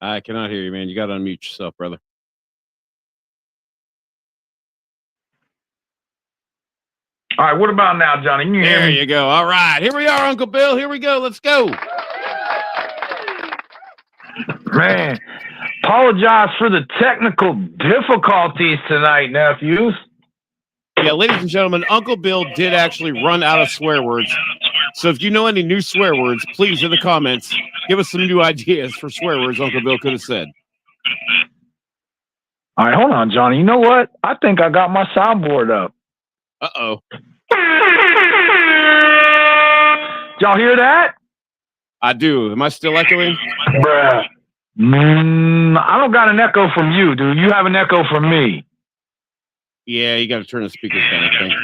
I cannot hear you, man. You got to unmute yourself, brother. All right, what about now, Johnny? Can you hear There me? you go. All right. Here we are, Uncle Bill. Here we go. Let's go. Man, apologize for the technical difficulties tonight, nephews. Yeah, ladies and gentlemen, Uncle Bill did actually run out of swear words. So if you know any new swear words, please in the comments give us some new ideas for swear words Uncle Bill could have said. All right, hold on, Johnny. You know what? I think I got my soundboard up. Uh-oh. Y'all hear that? I do. Am I still echoing? Bruh. I don't got an echo from you. Do you have an echo from me? Yeah, you got to turn the speakers down, I think.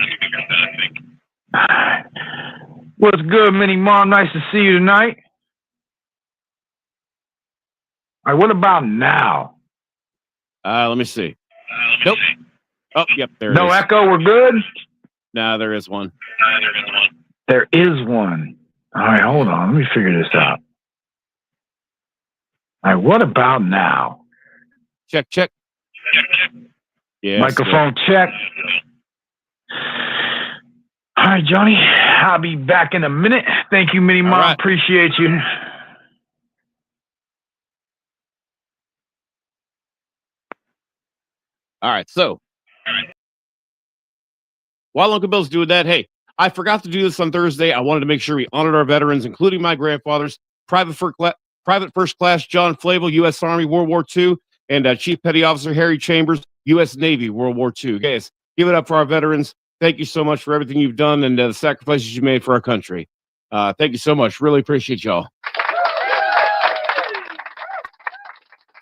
What's good, Mini Mom? Nice to see you tonight. All right, what about now? Let me see. Nope. Oh, yep, there it is. No echo, we're good? No, there is one. There is one. All right, hold on. Let me figure this out. All right, what about now? Check. Yeah. Microphone check. All right, Johnny. I'll be back in a minute. Thank you, Mini Mom. Right. Appreciate you. All right, so while Uncle Bill's doing that, hey, I forgot to do this on Thursday. I wanted to make sure we honored our veterans, including my grandfathers, Private First Class John Flavel, U.S. Army, World War II, and Chief Petty Officer Harry Chambers, U.S. Navy, World War II. Guys, give it up for our veterans. Thank you so much for everything you've done and the sacrifices you made for our country. Thank you so much. Really appreciate y'all.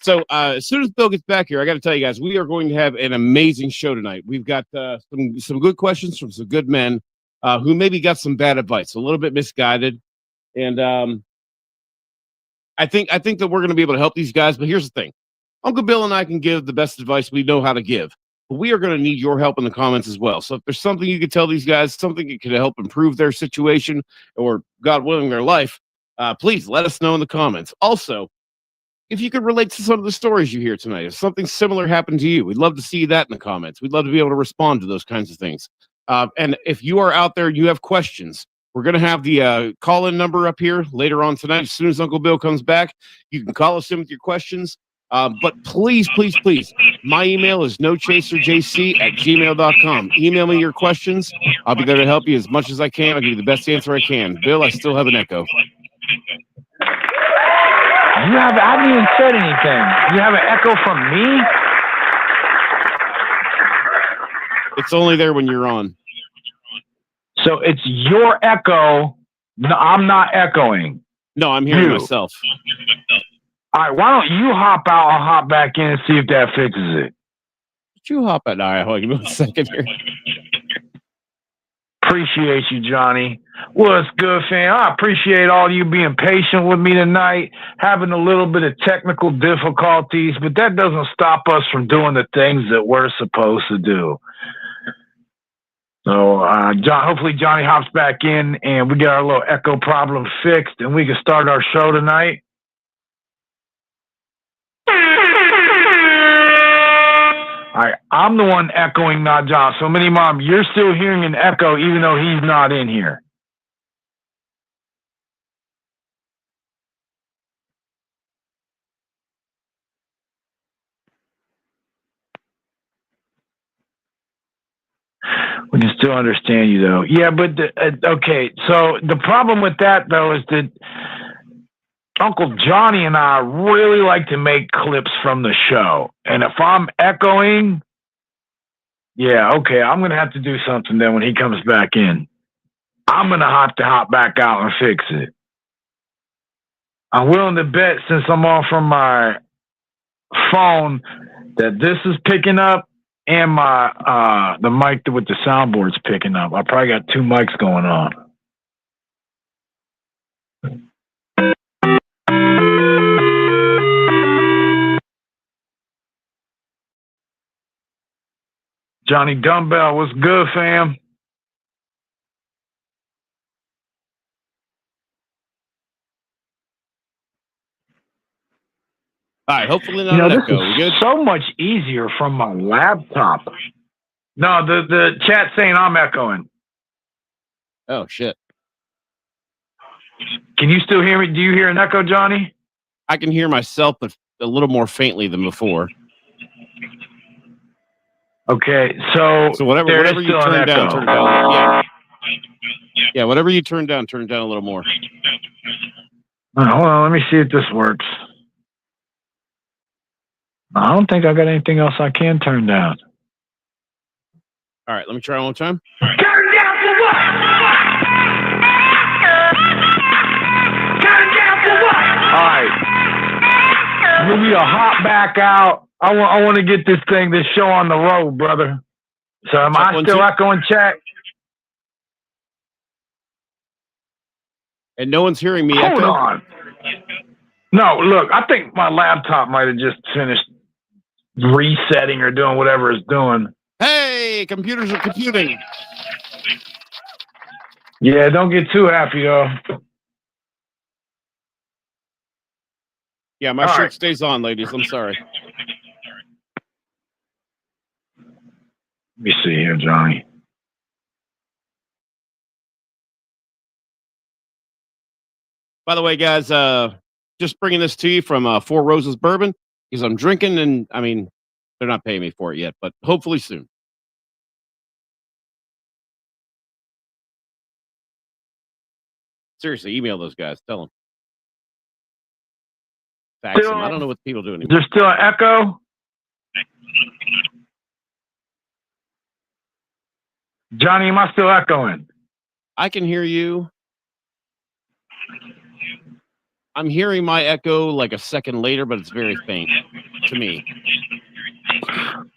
So as soon as Bill gets back here, I got to tell you guys, we are going to have an amazing show tonight. We've got some good questions from some good men who maybe got some bad advice, a little bit misguided, and I think that we're going to be able to help these guys. But here's the thing: Uncle Bill and I can give the best advice we know how to give, but we are going to need your help in the comments as well. So if there's something you could tell these guys, something that could help improve their situation or, God willing, their life, please let us know in the comments. Also, if you could relate to some of the stories you hear tonight, if something similar happened to you, we'd love to see that in the comments. We'd love to be able to respond to those kinds of things. And if you are out there and you have questions, we're going to have the call-in number up here later on tonight. As soon as Uncle Bill comes back, you can call us in with your questions. But please, my email is nochaserjc@gmail.com. Email me your questions. I'll be there to help you as much as I can. I'll give you the best answer I can. Bill, I still have an echo. I haven't even said anything. You have an echo from me? It's only there when you're on. So it's your echo. No, I'm not echoing. No, I'm hearing myself. All right, why don't you hop out? I'll hop back in and see if that fixes it. You hop out. All right, hold on, give me 1 second here. Appreciate you, Johnny. What's good, fam? I appreciate all you being patient with me tonight, having a little bit of technical difficulties, but that doesn't stop us from doing the things that we're supposed to do. So, hopefully Johnny hops back in and we get our little echo problem fixed and we can start our show tonight. All right, I'm the one echoing, not John. So, Mini Mom, you're still hearing an echo even though he's not in here. We can still understand you, though. Yeah, but, okay, so the problem with that, though, is that Uncle Johnny and I really like to make clips from the show. And if I'm echoing, yeah, okay, I'm going to have to do something then when he comes back in. I'm going to have to hop back out and fix it. I'm willing to bet, since I'm off from my phone, that this is picking up and my the mic with the soundboard's picking up. I probably got two mics going on. Johnny Dumbbell, what's good, fam? All right, hopefully not You know, an this echo. We good? is so much easier from my laptop. No, the chat saying I'm echoing. Oh, shit. Can you still hear me? Do you hear an echo, Johnny? I can hear myself, but a little more faintly than before. Okay, so whatever you turn down, turn down. Yeah, whatever you turn down a little more. Hold on, let me see if this works. I don't think I got anything else I can turn down. All right, let me try one more time. Turn down for what? Turn down for what? All right. Give me a hop back out. I want to get this show on the road, brother. So am I still echoing, chat? And no one's hearing me. Hold on. No, look, I think my laptop might have just finished resetting or doing whatever it's doing. Hey, computers are computing. Yeah, don't get too happy though. Yeah, my shirt stays on, ladies. I'm sorry. Let me see here, Johnny. By the way, guys, just bringing this to you from Four Roses Bourbon because I'm drinking, and I mean, they're not paying me for it yet, but hopefully soon. Seriously, email those guys. Tell them. Fax them. I don't know what people do anymore. There's still an echo? Johnny, am I still echoing? I can hear you. I'm hearing my echo like a second later, but it's very faint to me.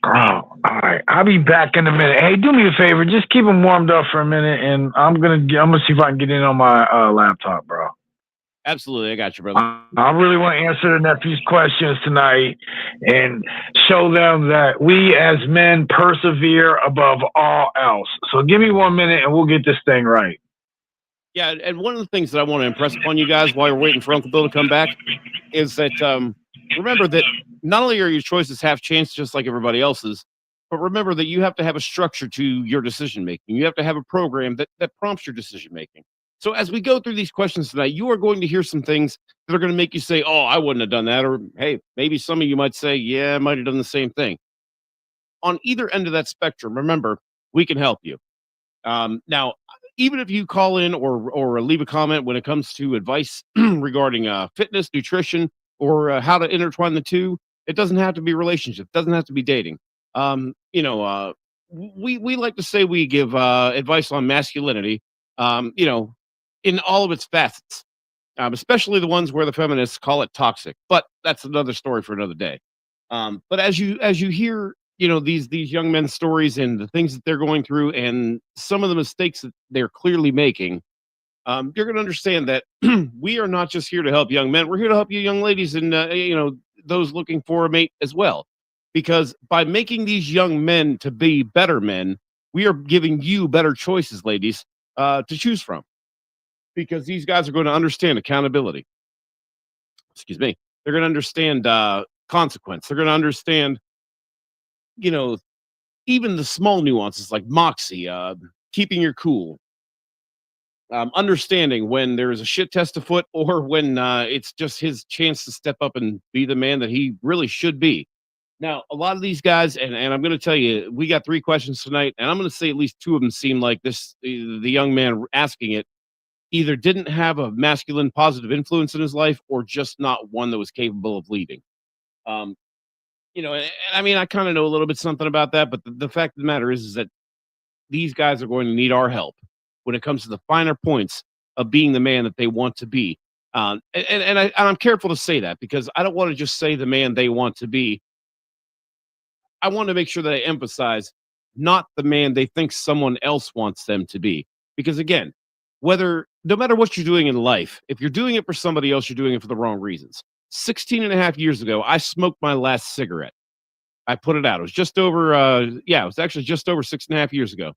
Oh, all right. I'll be back in a minute. Hey, do me a favor. Just keep them warmed up for a minute, and I'm gonna see if I can get in on my laptop, bro. Absolutely, I got you, brother. I really want to answer the nephew's questions tonight and show them that we as men persevere above all else. So give me 1 minute, and we'll get this thing right. Yeah, and one of the things that I want to impress upon you guys while you're waiting for Uncle Bill to come back is that remember that not only are your choices half chance just like everybody else's, but remember that you have to have a structure to your decision making. You have to have a program that prompts your decision making. So as we go through these questions tonight, you are going to hear some things that are going to make you say, oh, I wouldn't have done that. Or, hey, maybe some of you might say, yeah, I might have done the same thing. On either end of that spectrum, remember, we can help you. Now, even if you call in or leave a comment when it comes to advice regarding fitness, nutrition, or how to intertwine the two, it doesn't have to be relationship. It doesn't have to be dating. We like to say we give advice on masculinity, in all of its facets, especially the ones where the feminists call it toxic. But that's another story for another day. But as you hear, these young men's stories and the things that they're going through and some of the mistakes that they're clearly making, you're going to understand that we are not just here to help young men. We're here to help you young ladies and, those looking for a mate as well. Because by making these young men to be better men, we are giving you better choices, ladies, to choose from. Because these guys are going to understand accountability. Excuse me. They're going to understand consequence. They're going to understand, even the small nuances like moxie, keeping your cool, understanding when there is a shit test afoot or when it's just his chance to step up and be the man that he really should be. Now, a lot of these guys, and I'm going to tell you, we got 3 questions tonight, and I'm going to say at least 2 of them seem like this. The young man asking it either didn't have a masculine positive influence in his life or just not one that was capable of leading. I mean, I kind of know a little bit something about that, but the fact of the matter is that these guys are going to need our help when it comes to the finer points of being the man that they want to be. I'm careful to say that because I don't want to just say the man they want to be. I want to make sure that I emphasize not the man they think someone else wants them to be. Because again, no matter what you're doing in life, if you're doing it for somebody else, you're doing it for the wrong reasons. 16 and a half years ago, I smoked my last cigarette. I put it out. It was just over, it was actually just over 6.5 years ago.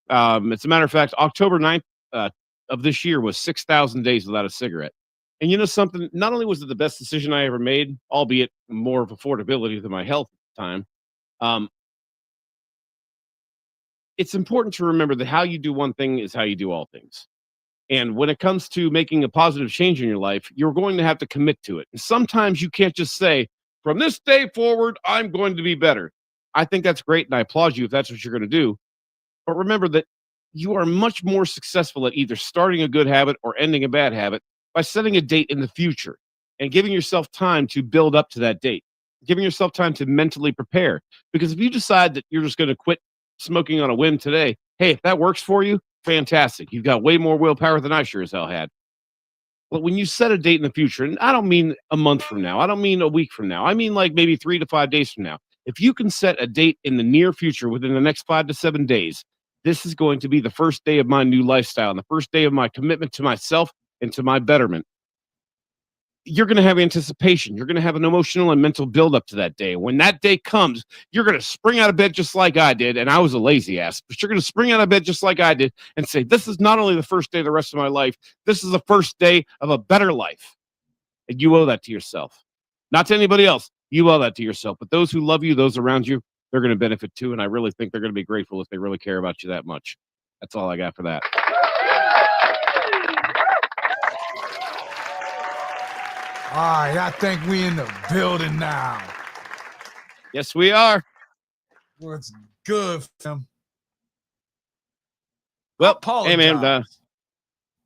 As a matter of fact, October 9th of this year was 6,000 days without a cigarette. And you know something? Not only was it the best decision I ever made, albeit more of affordability than my health at the time, um, it's important to remember that how you do one thing is how you do all things. And when it comes to making a positive change in your life, you're going to have to commit to it. And sometimes you can't just say, from this day forward, I'm going to be better. I think that's great. And I applaud you if that's what you're going to do. But remember that you are much more successful at either starting a good habit or ending a bad habit by setting a date in the future and giving yourself time to build up to that date, giving yourself time to mentally prepare. Because if you decide that you're just going to quit smoking on a whim today, hey, if that works for you, fantastic. You've got way more willpower than I sure as hell had. But when you set a date in the future, and I don't mean a month from now, I don't mean a week from now, I mean like maybe 3 to 5 days from now. If you can set a date in the near future within the next 5 to 7 days, this is going to be the first day of my new lifestyle and the first day of my commitment to myself and to my betterment. You're going to have anticipation. You're going to have an emotional and mental buildup to that day. When that day comes, you're going to spring out of bed just like I did. And I was a lazy ass, but you're going to spring out of bed just like I did and say, this is not only the first day of the rest of my life, this is the first day of a better life. And you owe that to yourself, not to anybody else. You owe that to yourself. But those who love you, those around you, they're going to benefit too. And I really think they're going to be grateful if they really care about you that much. That's all I got for that. All right, I think we in the building now. Yes, we are. What's good, fam? Well, hey, man, Apologize.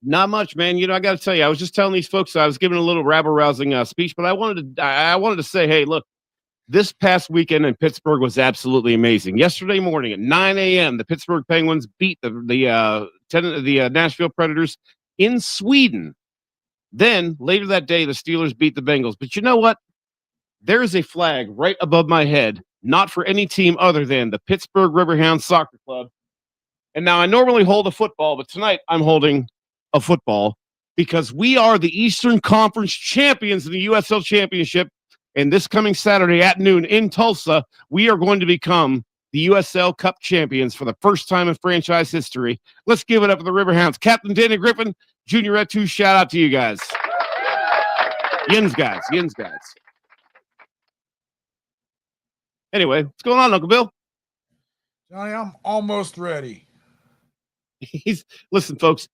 not much, man. You know, I got to tell you, I was just telling these folks I was giving a little rabble-rousing speech, but I wanted to say, hey, look, this past weekend in Pittsburgh was absolutely amazing. Yesterday morning at 9 a.m., the Pittsburgh Penguins beat the Nashville Predators in Sweden. Then later that day, the Steelers beat the Bengals. But you know what? There is a flag right above my head, not for any team other than the Pittsburgh Riverhounds Soccer Club. And now I normally hold a football, but tonight I'm holding a football because we are the Eastern Conference champions in the USL Championship. And this coming Saturday at noon in Tulsa, we are going to become the USL Cup champions for the first time in franchise history. Let's give it up for the Riverhounds. Captain Danny Griffin, Junior Red 2, shout out to you guys. Yins guys. Anyway, what's going on, Uncle Bill? Johnny, I'm almost ready. Listen, folks,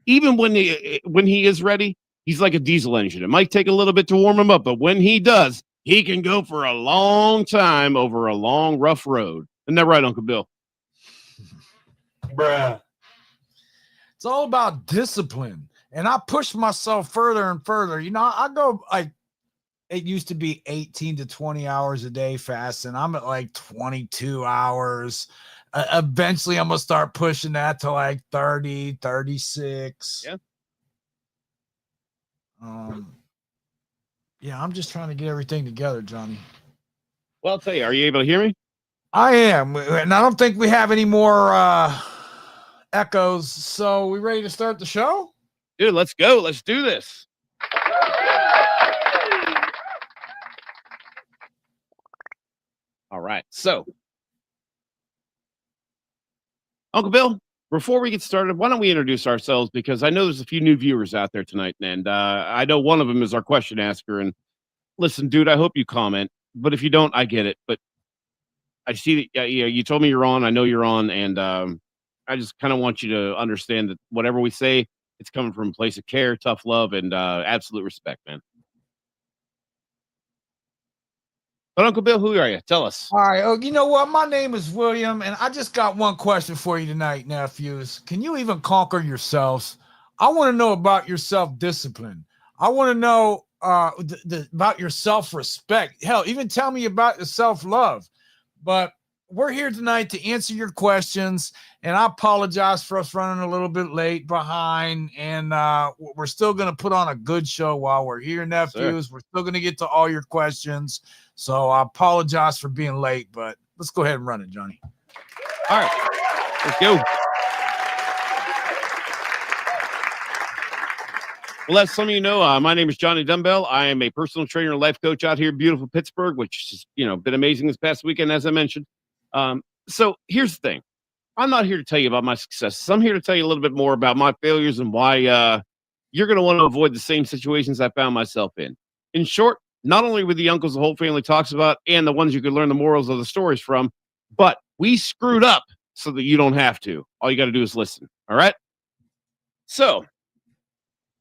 even when he is ready, he's like a diesel engine. It might take a little bit to warm him up, but when he does, he can go for a long time over a long, rough road. Isn't that right, Uncle Bill? Bruh. It's all about discipline. And I push myself further and further. You know, I go like, it used to be 18 to 20 hours a day fasting. I'm at like 22 hours. Eventually, I'm going to start pushing that to like 30, 36. Yeah. Yeah, I'm just trying to get everything together, Johnny. Well, I'll tell you, are you able to hear me? I am. And I don't think we have any more echoes. So we ready to start the show? Dude, let's go. Let's do this. All right. So, Uncle Bill, before we get started, why don't we introduce ourselves? Because I know there's a few new viewers out there tonight, and I know one of them is our question asker. And listen, dude, I hope you comment, but if you don't, I get it. But I see that you told me you're on. I know you're on, and I just kind of want you to understand that whatever we say, it's coming from a place of care, tough love, and absolute respect, man. But Uncle Bill, who are you? Tell us. All right. Oh, you know what? My name is William, and I just got one question for you tonight, nephews. Can you even conquer yourselves? I want to know about your self-discipline. I want to know about your self-respect. Hell, even tell me about your self-love. But we're here tonight to answer your questions, and I apologize for us running a little bit late behind, and we're still going to put on a good show while we're here, nephews. Sir. We're still going to get to all your questions. So I apologize for being late, but let's go ahead and run it, Johnny. All right, let's go. Well, as some of you know, my name is Johnny Dumbbell. I am a personal trainer and life coach out here in beautiful Pittsburgh, which has, been amazing this past weekend, as I mentioned. So here's the thing. I'm not here to tell you about my successes. I'm here to tell you a little bit more about my failures and why you're going to want to avoid the same situations I found myself in. In short, not only were the uncles the whole family talks about and the ones you could learn the morals of the stories from, but we screwed up so that you don't have to. All you got to do is listen. All right? So,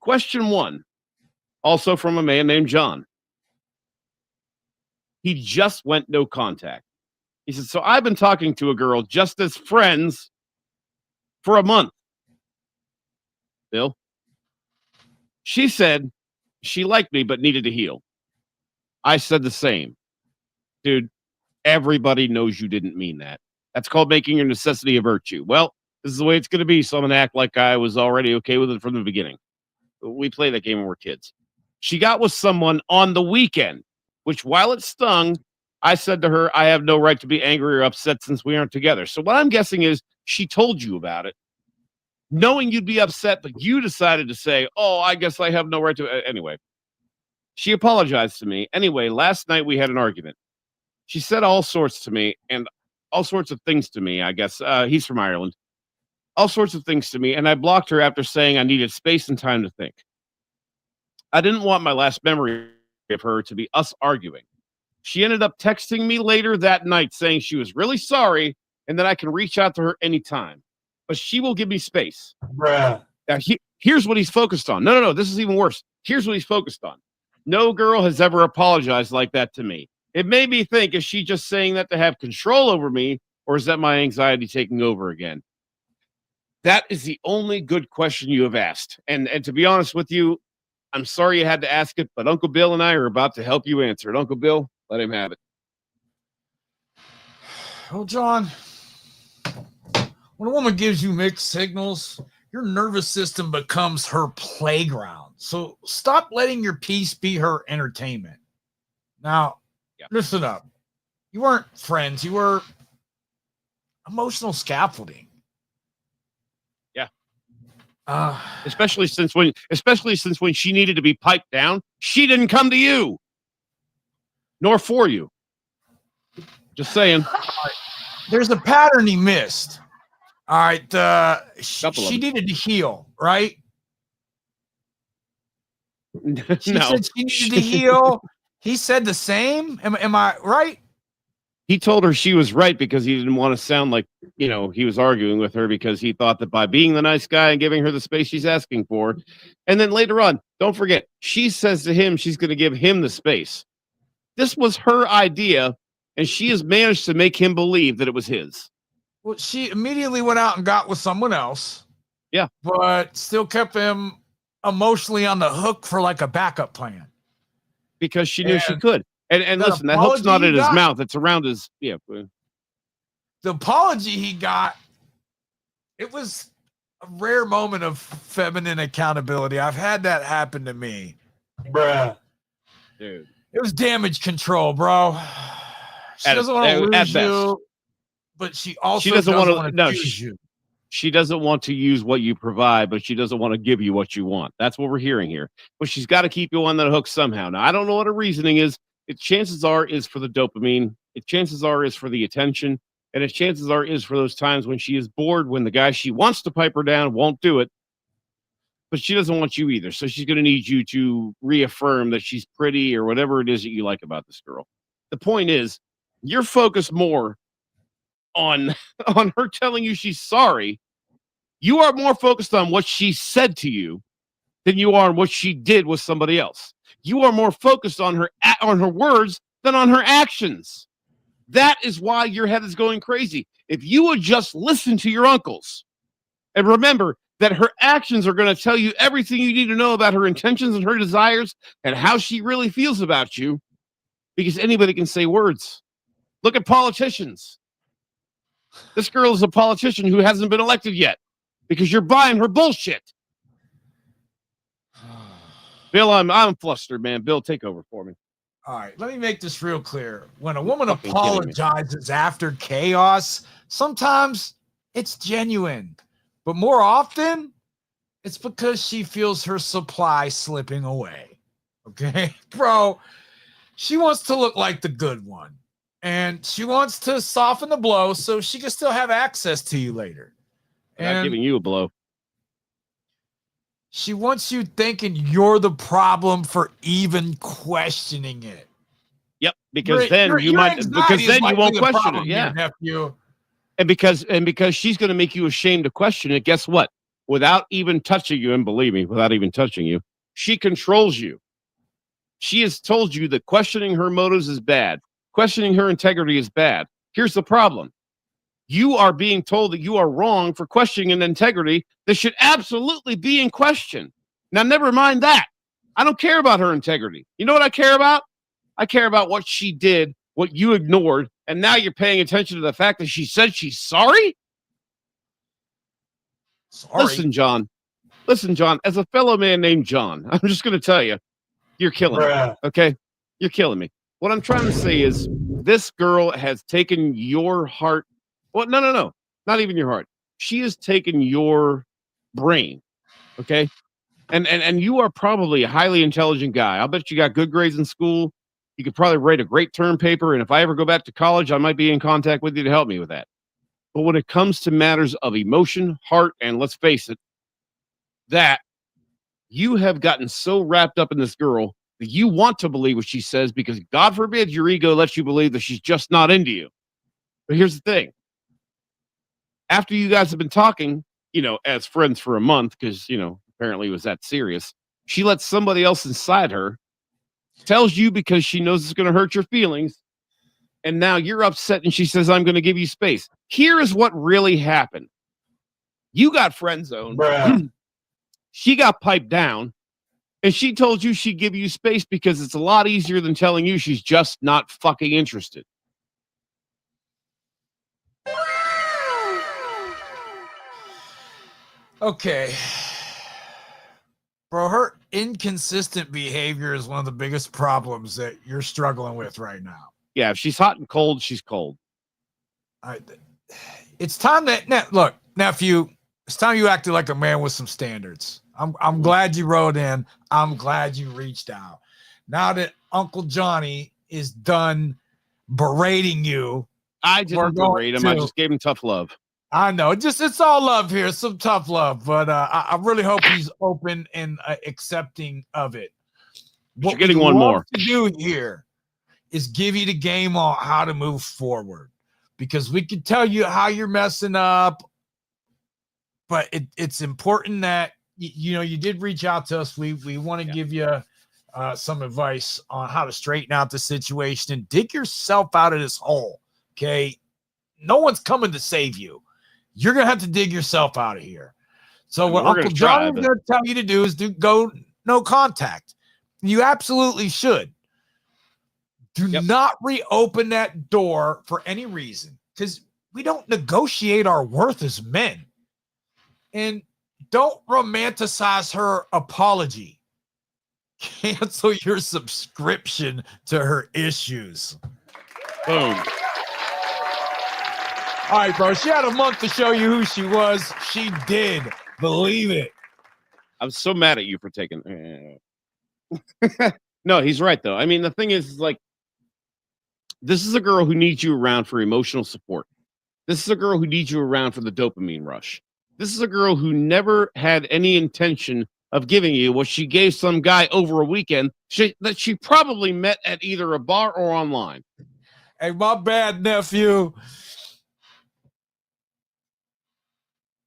question 1, also from a man named John. He just went no contact. He said, so I've been talking to a girl just as friends for a month. Bill? She said she liked me but needed to heal. I said the same. Dude, everybody knows you didn't mean that. That's called making your necessity a virtue. Well, this is the way it's going to be, so I'm going to act like I was already okay with it from the beginning. We play that game when we're kids. She got with someone on the weekend, which while it stung, I said to her, I have no right to be angry or upset since we aren't together. So what I'm guessing is she told you about it, knowing you'd be upset, but you decided to say, oh, I guess I have no right to. Anyway, she apologized to me. Anyway, last night we had an argument. She said all sorts to me and all sorts of things to me, I guess. He's from Ireland. All sorts of things to me, and I blocked her after saying I needed space and time to think. I didn't want my last memory of her to be us arguing. She ended up texting me later that night saying she was really sorry and that I can reach out to her anytime, but she will give me space. Bruh. Now, here's what he's focused on. No. This is even worse. Here's what he's focused on. No girl has ever apologized like that to me. It made me think, is she just saying that to have control over me, or is that my anxiety taking over again? That is the only good question you have asked. And to be honest with you, I'm sorry you had to ask it, but Uncle Bill and I are about to help you answer it. Uncle Bill, let him have it. Well, John, when a woman gives you mixed signals, your nervous system becomes her playground. So stop letting your peace be her entertainment. Now, Listen up. You weren't friends. You were emotional scaffolding. Yeah. Especially since when she needed to be piped down, she didn't come to you, nor for you. Just saying. There's a pattern he missed. All right. She needed to heal, right? She said she needed to heal. He said the same. Am I right? He told her she was right because he didn't want to sound like, he was arguing with her, because he thought that by being the nice guy and giving her the space she's asking for. And then later on, don't forget, she says to him she's going to give him the space. This was her idea, and she has managed to make him believe that it was his. Well, she immediately went out and got with someone else. Yeah. But still kept him emotionally on the hook for like a backup plan. Because she knew she could. And listen, that hook's not in his mouth. It's around his, The apology he got, it was a rare moment of feminine accountability. I've had that happen to me. Bruh. Dude. It was damage control, bro. She doesn't want to lose you, but she also doesn't want to use you. She doesn't want to use what you provide, but she doesn't want to give you what you want. That's what we're hearing here. But she's got to keep you on that hook somehow. Now, I don't know what her reasoning is. Chances are is for the dopamine. Chances are is for the attention. And chances are is for those times when she is bored, when the guy she wants to pipe her down won't do it. But she doesn't want you either. So she's going to need you to reaffirm that she's pretty or whatever it is that you like about this girl. The point is, you're focused more on her telling you she's sorry. You are more focused on what she said to you than you are on what she did with somebody else. You are more focused on her words than on her actions. That is why your head is going crazy. If you would just listen to your uncles and remember that her actions are going to tell you everything you need to know about her intentions and her desires and how she really feels about you, because anybody can say words. Look at politicians. This girl is a politician who hasn't been elected yet because you're buying her bullshit. Bill, I'm flustered, man. Bill, take over for me. All right, let me make this real clear. When a woman apologizes after chaos, sometimes it's genuine, but more often it's because she feels her supply slipping away. Okay, bro, she wants to look like the good one, and she wants to soften the blow so she can still have access to you later. I'm not giving you a blow. She wants you thinking you're the problem for even questioning it. Yep, because then you your might, because anxiety is then you likely won't the question it. problem Yeah. here, nephew. And because she's going to make you ashamed to question it, guess what? Without even touching you, and believe me, without even touching you, she controls you. She has told you that questioning her motives is bad. Questioning her integrity is bad. Here's the problem. You are being told that you are wrong for questioning an integrity that should absolutely be in question. Now, never mind that. I don't care about her integrity. You know what I care about? I care about what she did, what you ignored, and now you're paying attention to the fact that she said she's sorry? Sorry. Listen, John, as a fellow man named John, I'm just going to tell you, you're killing me. Okay? You're killing me. What I'm trying to say is this girl has taken your heart. Well, no. Not even your heart. She has taken your brain. Okay? And you are probably a highly intelligent guy. I'll bet you got good grades in school. You could probably write a great term paper. And if I ever go back to college, I might be in contact with you to help me with that. But when it comes to matters of emotion, heart, and let's face it, that you have gotten so wrapped up in this girl that you want to believe what she says because God forbid your ego lets you believe that she's just not into you. But here's the thing. After you guys have been talking, as friends for a month, because, apparently it was that serious, she lets somebody else inside her, tells you because she knows it's going to hurt your feelings, and now you're upset and she says, I'm going to give you space. Here is what really happened. You got friend zoned. She got piped down, and she told you she'd give you space because it's a lot easier than telling you she's just not fucking interested. Okay. Bro, her inconsistent behavior is one of the biggest problems that you're struggling with right now. Yeah, if she's hot and cold, she's cold. It's time that look, nephew, it's time you acted like a man with some standards. I'm glad you wrote in. I'm glad you reached out. Now that Uncle Johnny is done berating you, I didn't berate him. I just gave him tough love. I know. It's all love here, some tough love, but I really hope he's open and accepting of it. What you're getting one more to do here is give you the game on how to move forward, because we can tell you how you're messing up, but it's important that you did reach out to us. We want to give you some advice on how to straighten out the situation and dig yourself out of this hole. Okay, no one's coming to save you. You're going to have to dig yourself out of here. So what Uncle John is going to tell you to do is go no contact. You absolutely should. Do not reopen that door for any reason, because we don't negotiate our worth as men. And don't romanticize her apology. Cancel your subscription to her issues. Boom. All right, bro. She had a month to show you who she was. She did. Believe it. I'm so mad at you for taking. No, he's right, though. I mean, the thing is, like, this is a girl who needs you around for emotional support. This is a girl who needs you around for the dopamine rush. This is a girl who never had any intention of giving you what she gave some guy over a weekend that she probably met at either a bar or online. Hey, my bad, nephew.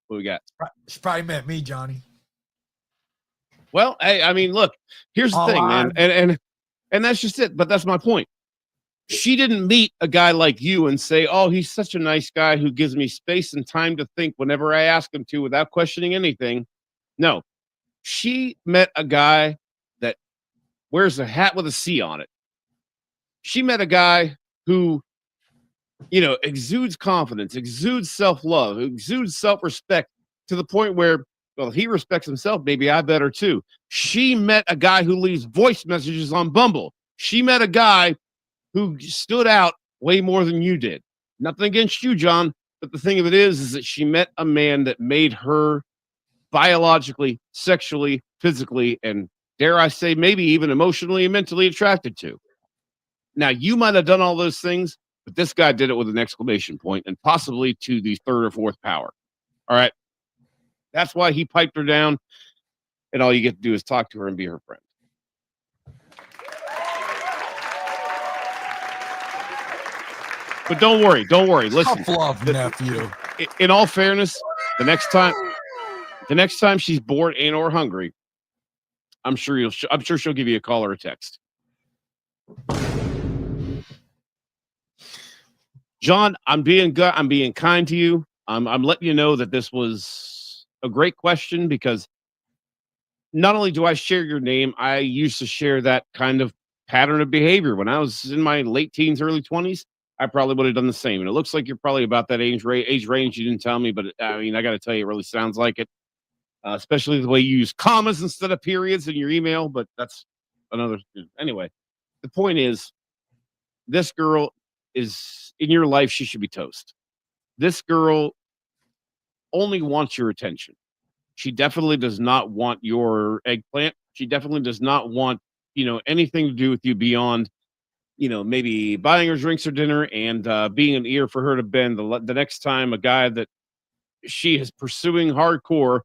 What we got? She probably meant me, Johnny. Well, hey, I mean, look, here's the thing, man. And that's just it. But that's my point. She didn't meet a guy like you and say, oh, he's such a nice guy who gives me space and time to think whenever I ask him to without questioning anything. No, she met a guy that wears a hat with a C on it. She met a guy who, exudes confidence, exudes self-love, exudes self-respect to the point where, well, if he respects himself, maybe I better too. She met a guy who leaves voice messages on Bumble. She met a guy who stood out way more than you did. Nothing against you, John, but the thing of it is that she met a man that made her biologically, sexually, physically, and dare I say, maybe even emotionally and mentally attracted to. Now, you might have done all those things, but this guy did it with an exclamation point and possibly to the third or fourth power. All right. That's why he piped her down. and all you get to do is talk to her and be her friend. But don't worry. Listen, Tough love, nephew. in all fairness, the next time she's bored and or hungry, I'm sure she'll give you a call or a text. John, I'm being kind to you. I'm letting you know that this was a great question, because not only do I share your name, I used to share that kind of pattern of behavior when I was in my late teens, early 20s. I probably would have done the same. And it looks like you're probably about that age range. You didn't tell me, but I mean, I got to tell you, it really sounds like it, especially the way you use commas instead of periods in your email. But that's another. Anyway, the point is, this girl is in your life. She should be toast. This girl only wants your attention. She definitely does not want your eggplant. She definitely does not want, anything to do with you beyond, maybe buying her drinks or dinner and being an ear for her to bend the next time a guy that she is pursuing hardcore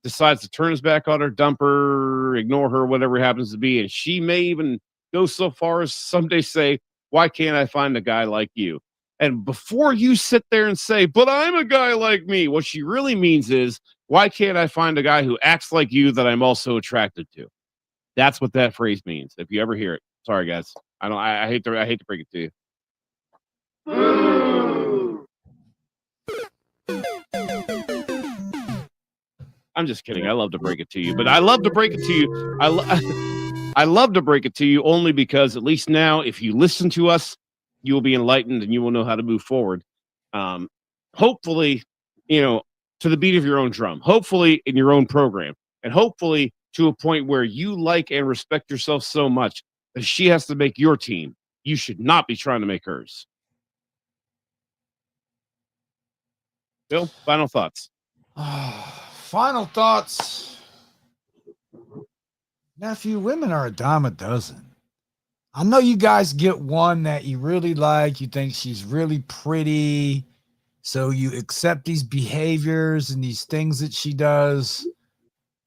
decides to turn his back on her, dump her, ignore her, whatever it happens to be. And she may even go so far as someday say, why can't I find a guy like you? And before you sit there and say, but I'm a guy like me, what she really means is, why can't I find a guy who acts like you that I'm also attracted to? That's what that phrase means. If you ever hear it. Sorry, guys. I hate to break it to you. I'm just kidding. I love to break it to you, but I love to break it to you. I love to break it to you only because at least now, if you listen to us, you will be enlightened and you will know how to move forward. Hopefully, to the beat of your own drum, hopefully in your own program, and hopefully to a point where you like and respect yourself so much that she has to make your team. You should not be trying to make hers. Bill, final thoughts. Final thoughts. Nephew, women are a dime a dozen. I know you guys get one that you really like. You think she's really pretty. So you accept these behaviors and these things that she does.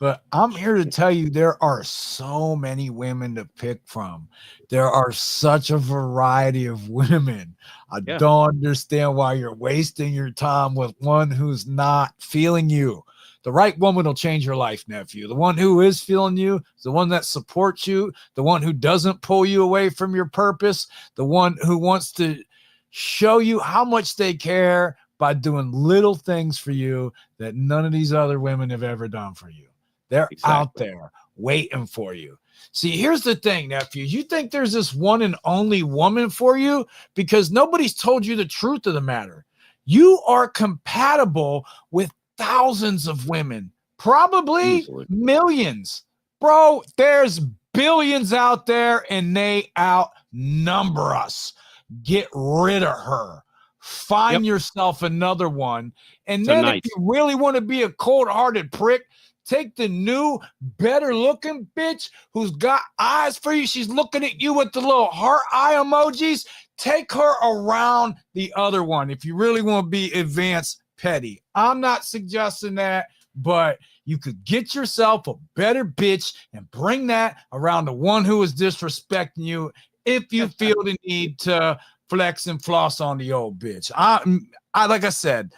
But I'm here to tell you, there are so many women to pick from. There are such a variety of women. I don't understand why you're wasting your time with one who's not feeling you. The right woman will change your life, nephew. The one who is feeling you, the one that supports you, the one who doesn't pull you away from your purpose, the one who wants to show you how much they care by doing little things for you that none of these other women have ever done for you. They're out there waiting for you. See, here's the thing, nephew. You think there's this one and only woman for you because nobody's told you the truth of the matter. You are compatible with thousands of women, probably millions. Bro, there's billions out there and they outnumber us. Get rid of her. Find yourself another one. And then if you really want to be a cold-hearted prick, take the new, better-looking bitch who's got eyes for you. She's looking at you with the little heart eye emojis. Take her around the other one if you really want to be advanced petty. I'm not suggesting that, but you could get yourself a better bitch and bring that around the one who is disrespecting you if you feel the need to flex and floss on the old bitch. I like I said,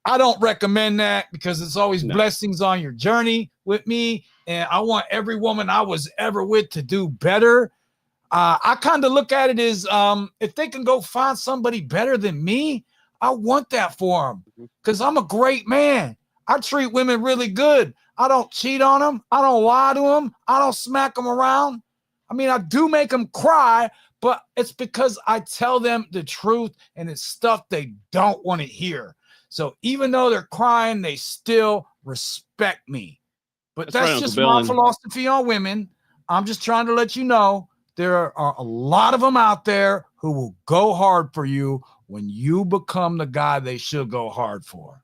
I don't recommend that because it's always blessings on your journey with me. And I want every woman I was ever with to do better. I kind of look at it as if they can go find somebody better than me, I want that for them because I'm a great man. I treat women really good. I don't cheat on them. I don't lie to them. I don't smack them around. I mean, I do make them cry, but it's because I tell them the truth and it's stuff they don't want to hear. So even though they're crying, they still respect me. But that's just my philosophy on women. I'm just trying to let you know there are a lot of them out there who will go hard for you when you become the guy they should go hard for.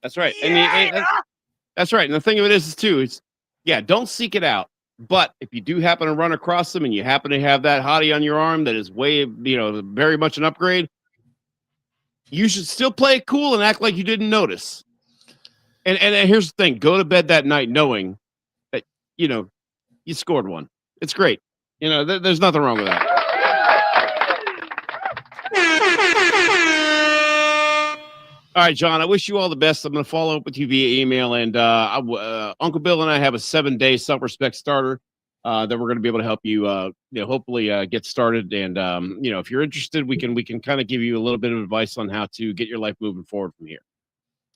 That's right. And that's right. And the thing of it is too, don't seek it out. But if you do happen to run across them and you happen to have that hottie on your arm that is way, very much an upgrade, you should still play it cool and act like you didn't notice. And here's the thing: go to bed that night knowing that you scored one. It's great. There's nothing wrong with that. All right, John, I wish you all the best. I'm going to follow up with you via email. And Uncle Bill and I have a 7-day self-respect starter that we're going to be able to help you, hopefully get started. And, if you're interested, we can kind of give you a little bit of advice on how to get your life moving forward from here.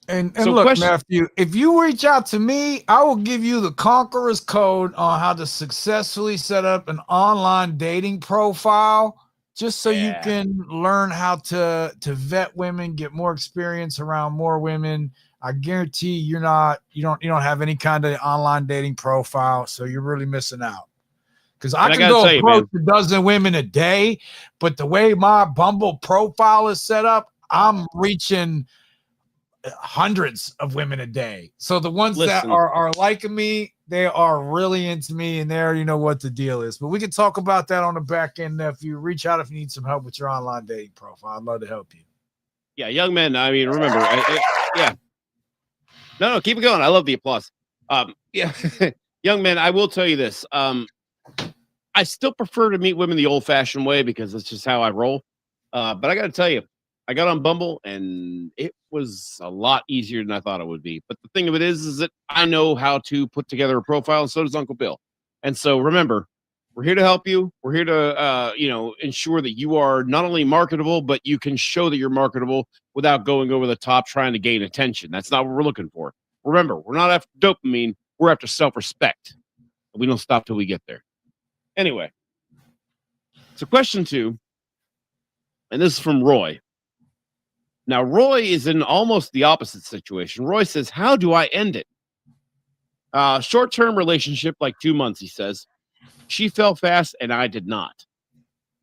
And look, Matthew, if you reach out to me, I will give you the Conqueror's code on how to successfully set up an online dating profile, just so you can learn how to vet women, get more experience around more women. I guarantee you don't have any kind of online dating profile, so you're really missing out. Because I can go approach a dozen women a day, but the way my Bumble profile is set up, I'm reaching hundreds of women a day. So the ones that are liking me, they are really into me, and they already know what the deal is. But we can talk about that on the back end. If you reach out, if you need some help with your online dating profile, I'd love to help you. Yeah, young men. I mean, remember, yeah. No, keep it going. I love the applause. Yeah, young men. I will tell you this. I still prefer to meet women the old-fashioned way because that's just how I roll. But I got to tell you, I got on Bumble and it was a lot easier than I thought it would be. But the thing of it is that I know how to put together a profile, and so does Uncle Bill. And so remember, we're here to help you. We're here to, ensure that you are not only marketable, but you can show that you're marketable without going over the top trying to gain attention. That's not what we're looking for. Remember, we're not after dopamine. We're after self-respect. We don't stop till we get there. Anyway, so question 2, and this is from Roy. Now, Roy is in almost the opposite situation. Roy says, how do I end it? Short-term relationship, like 2 months, he says. She fell fast and I did not.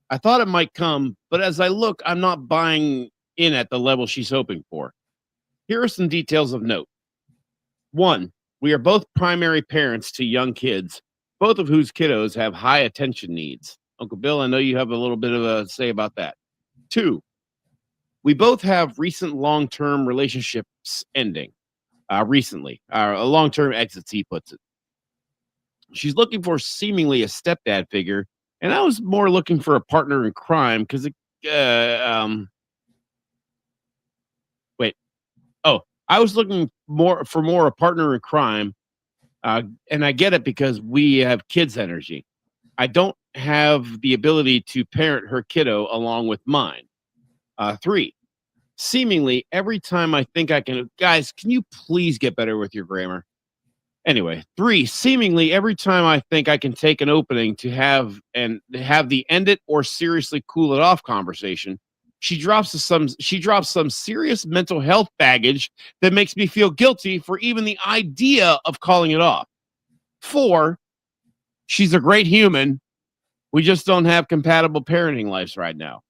I thought it might come, but as I look, I'm not buying in at the level she's hoping for. Here are some details of note. 1, we are both primary parents to young kids, both of whose kiddos have high attention needs. Uncle Bill, I know you have a little bit of a say about that. 2, we both have recent long-term relationships ending recently, long-term exits, he puts it. She's looking for seemingly a stepdad figure, and I was more looking for a partner in crime because I was looking for a partner in crime, and I get it because we have kids' energy. I don't have the ability to parent her kiddo along with mine. 3, seemingly every time I think I can, guys, can you please get better with your grammar? Anyway, 3, seemingly every time I think I can take an opening to have the end it or seriously cool it off conversation, she drops some serious mental health baggage that makes me feel guilty for even the idea of calling it off. 4, she's a great human. We just don't have compatible parenting lives right now.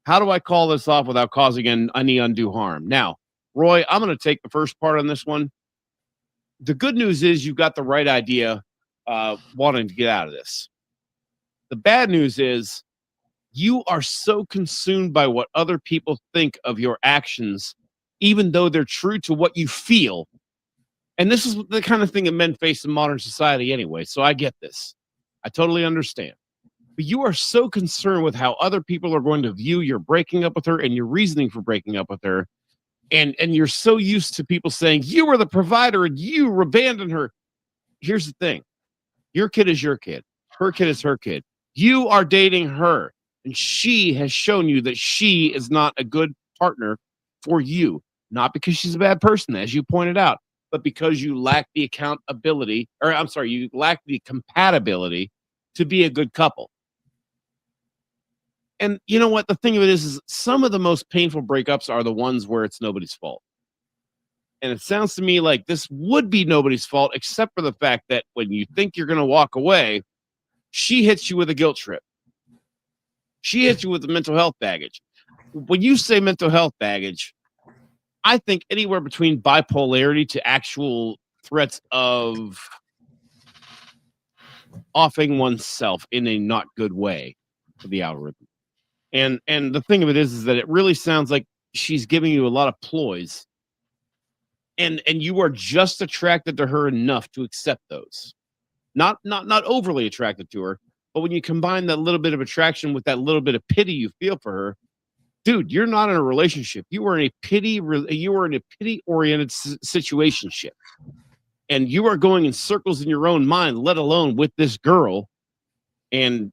How do I call this off without causing any undue harm? Now, Roy, I'm going to take the first part on this one. The good news is you've got the right idea wanting to get out of this. The bad news is you are so consumed by what other people think of your actions, even though they're true to what you feel. And this is the kind of thing that men face in modern society anyway, so I get this. I totally understand. But you are so concerned with how other people are going to view your breaking up with her and your reasoning for breaking up with her. And you're so used to people saying, you were the provider and you abandoned her. Here's the thing. Your kid is your kid. Her kid is her kid. You are dating her. And she has shown you that she is not a good partner for you. Not because she's a bad person, as you pointed out, but because you lack the you lack the compatibility to be a good couple. And you know what? The thing of it is some of the most painful breakups are the ones where it's nobody's fault. And it sounds to me like this would be nobody's fault, except for the fact that when you think you're going to walk away, she hits you with a guilt trip. She hits you with the mental health baggage. When you say mental health baggage, I think anywhere between bipolarity to actual threats of offing oneself in a not good way for the algorithm. And the thing of it is that it really sounds like she's giving you a lot of ploys. and you are just attracted to her enough to accept those. Not overly attracted to her, but when you combine that little bit of attraction with that little bit of pity you feel for her, dude, you're not in a relationship. You are in a pity oriented situationship, and you are going in circles in your own mind, let alone with this girl, and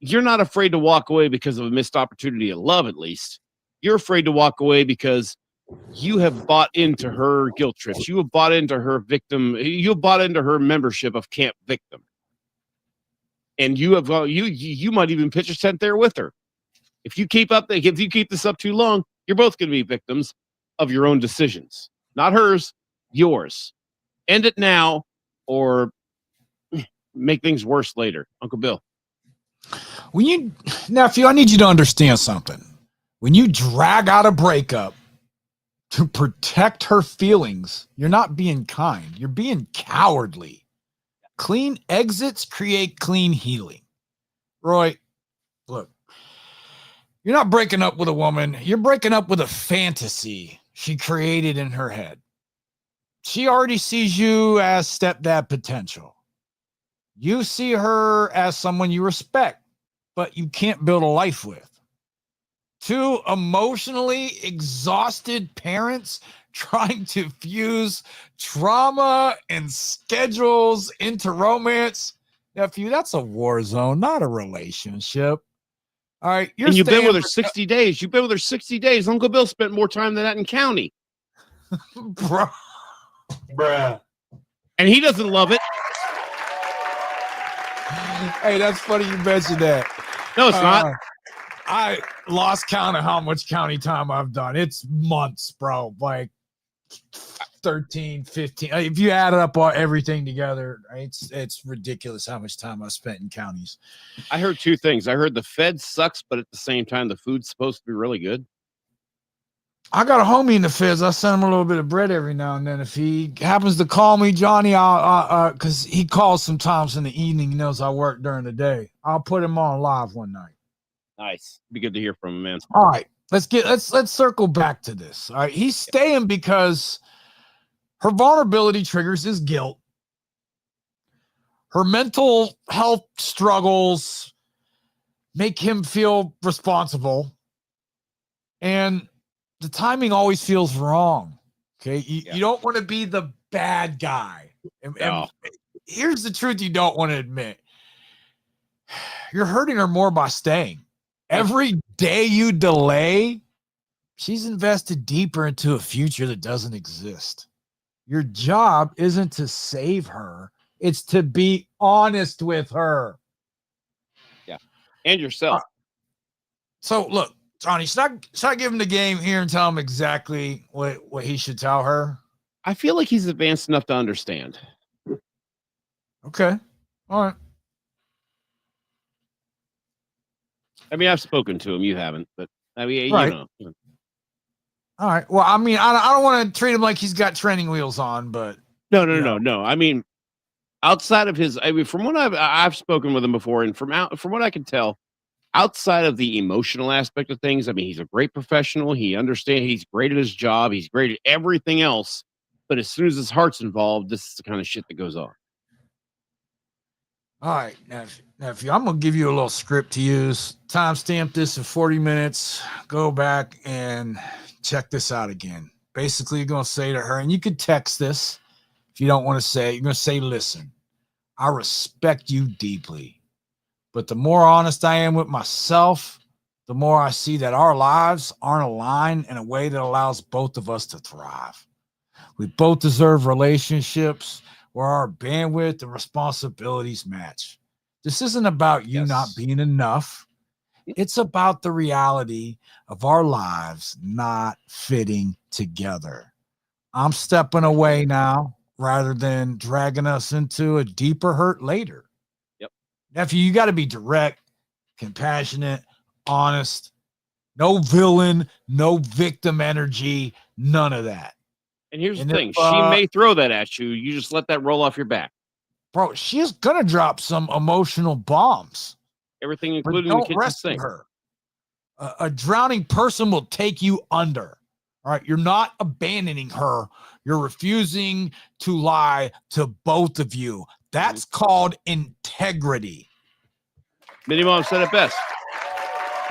you're not afraid to walk away because of a missed opportunity at love. At least you're afraid to walk away because you have bought into her guilt trips. You have bought into her victim. You have bought into her membership of Camp Victim, and you have you might even pitch a tent there with her. If you keep this up too long, you're both going to be victims of your own decisions, not hers, yours. End it now, or make things worse later. Uncle Bill. Nephew, I need you to understand something. When you drag out a breakup to protect her feelings, you're not being kind. You're being cowardly. Clean exits create clean healing. Roy, look, you're not breaking up with a woman. You're breaking up with a fantasy she created in her head. She already sees you as stepdad potential. You see her as someone you respect, but you can't build a life with. Two emotionally exhausted parents trying to fuse trauma and schedules into romance. Nephew, that's a war zone, not a relationship. All right. You've been with her 60 days. You've been with her 60 days. Uncle Bill spent more time than that in county. Bruh. And he doesn't love it. Hey, that's funny you mentioned that. No, it's not. I lost count of how much county time I've done. It's months, bro. Like 13, 15. If you add up everything together, it's ridiculous how much time I spent in counties. I heard two things. I heard the Fed sucks, but at the same time, the food's supposed to be really good. I got a homie in the Feds. I send him a little bit of bread every now and then. If he happens to call me, Johnny, I'll because he calls sometimes in the evening. He knows I work during the day. I'll put him on live one night. Nice. Be good to hear from him, man. All right. Let's circle back to this. All right. He's staying because her vulnerability triggers his guilt. Her mental health struggles make him feel responsible. And the timing always feels wrong. Okay. You don't want to be the bad guy. And here's the truth you don't want to admit. You're hurting her more by staying. Every day you delay, she's invested deeper into a future that doesn't exist. Your job isn't to save her. It's to be honest with her. Yeah. And yourself. So look, Johnny, should I give him the game here and tell him exactly what he should tell her? I feel like he's advanced enough to understand. Okay. All right. I mean, I've spoken to him. You haven't, but I mean, right. You know. All right. Well, I mean, I don't want to treat him like he's got training wheels on, but no. I mean, outside of from what I've spoken with him before, and from what I can tell, outside of the emotional aspect of things, I mean, he's a great professional. He understands. He's great at his job. He's great at everything else. But as soon as his heart's involved, this is the kind of shit that goes on. All right, nephew, I'm going to give you a little script to use. Timestamp this in 40 minutes. Go back and check this out again. Basically, you're going to say to her, and you could text this if you don't want to say it. You're going to say, listen, I respect you deeply. But the more honest I am with myself, the more I see that our lives aren't aligned in a way that allows both of us to thrive. We both deserve relationships where our bandwidth and responsibilities match. This isn't about you not being enough. It's about the reality of our lives not fitting together. I'm stepping away now rather than dragging us into a deeper hurt later. Yep. Nephew, you got to be direct, compassionate, honest, no villain, no victim energy, none of that. And here's the thing. She may throw that at you. You just let that roll off your back. Bro, she's going to drop some emotional bombs. Everything, including the kitchen sink. Her. A drowning person will take you under. All right. You're not abandoning her. You're refusing to lie to both of you. That's called integrity. Minnie Mom said it best.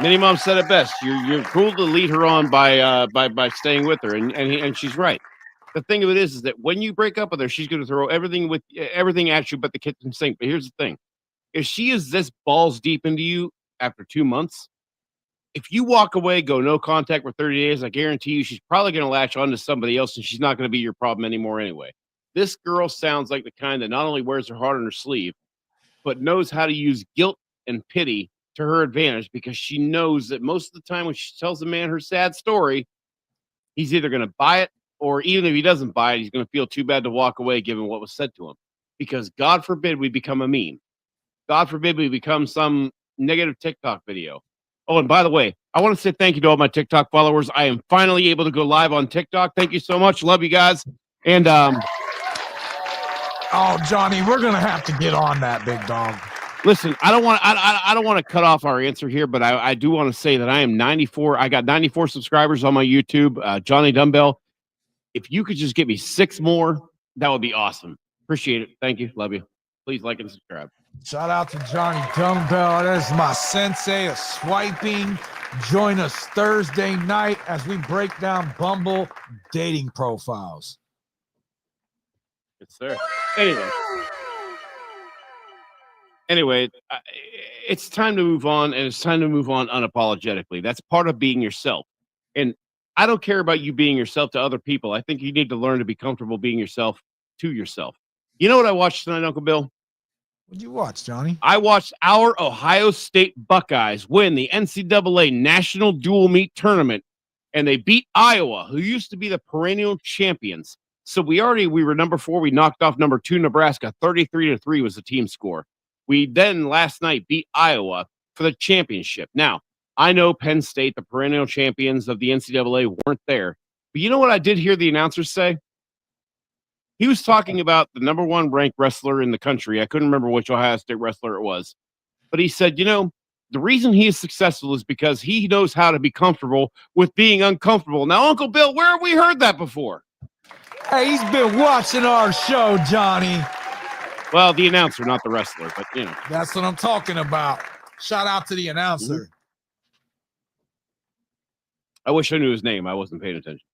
Minnie Mom said it best. You're cruel to lead her on by staying with her, and she's right. The thing of it is that when you break up with her, she's going to throw everything at you but the kitchen sink. But here's the thing: if she is this balls deep into you after 2 months, if you walk away, go no contact for 30 days, I guarantee you she's probably going to latch on to somebody else, and she's not going to be your problem anymore anyway. This girl sounds like the kind that not only wears her heart on her sleeve, but knows how to use guilt and pity to her advantage, because she knows that most of the time when she tells a man her sad story, he's either going to buy it, or even if he doesn't buy it, he's going to feel too bad to walk away given what was said to him. Because God forbid we become a meme. God forbid we become some negative TikTok video. Oh, and by the way, I want to say thank you to all my TikTok followers. I am finally able to go live on TikTok. Thank you so much. Love you guys. And oh, Johnny, we're gonna have to get on that, big dog. Listen, I don't want to cut off our answer here, but I do want to say that I am 94. I got 94 subscribers on my YouTube. Johnny Dumbbell. If you could just get me 6 more, that would be awesome. Appreciate it. Thank you. Love you. Please like and subscribe. Shout out to Johnny Dumbbell. That is my sensei of swiping. Join us Thursday night as we break down Bumble dating profiles. It's there. Anyway, it's time to move on, and it's time to move on unapologetically. That's part of being yourself. And I don't care about you being yourself to other people. I think you need to learn to be comfortable being yourself to yourself. You know what I watched tonight, Uncle Bill? What'd you watch, Johnny? I watched our Ohio State Buckeyes win the NCAA National Dual Meet Tournament, and they beat Iowa, who used to be the perennial champions. So we were number 4. We knocked off number 2 Nebraska. 33-3 was the team score. We then last night beat Iowa for the championship. Now, I know Penn State, the perennial champions of the NCAA, weren't there. But you know what I did hear the announcers say? He was talking about the number 1 ranked wrestler in the country. I couldn't remember which Ohio State wrestler it was. But he said, the reason he is successful is because he knows how to be comfortable with being uncomfortable. Now, Uncle Bill, where have we heard that before? Hey, he's been watching our show, Johnny. Well, the announcer, not the wrestler, but That's what I'm talking about. Shout out to the announcer. Mm-hmm. I wish I knew his name. I wasn't paying attention.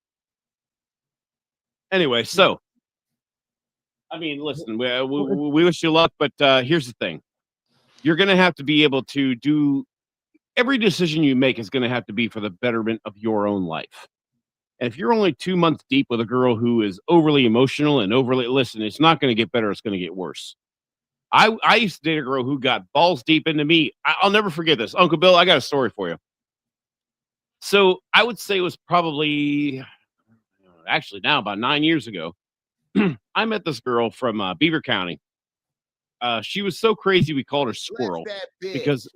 Anyway, so, I mean, listen, we wish you luck, but here's the thing. You're going to have to be able to do every decision you make is going to have to be for the betterment of your own life. And if you're only 2 months deep with a girl who is overly emotional and listen, it's not going to get better. It's going to get worse. I used to date a girl who got balls deep into me. I'll never forget this. Uncle Bill, I got a story for you. So I would say it was probably, actually now about 9 years ago, I met this girl from Beaver County. She was so crazy we called her Squirrel because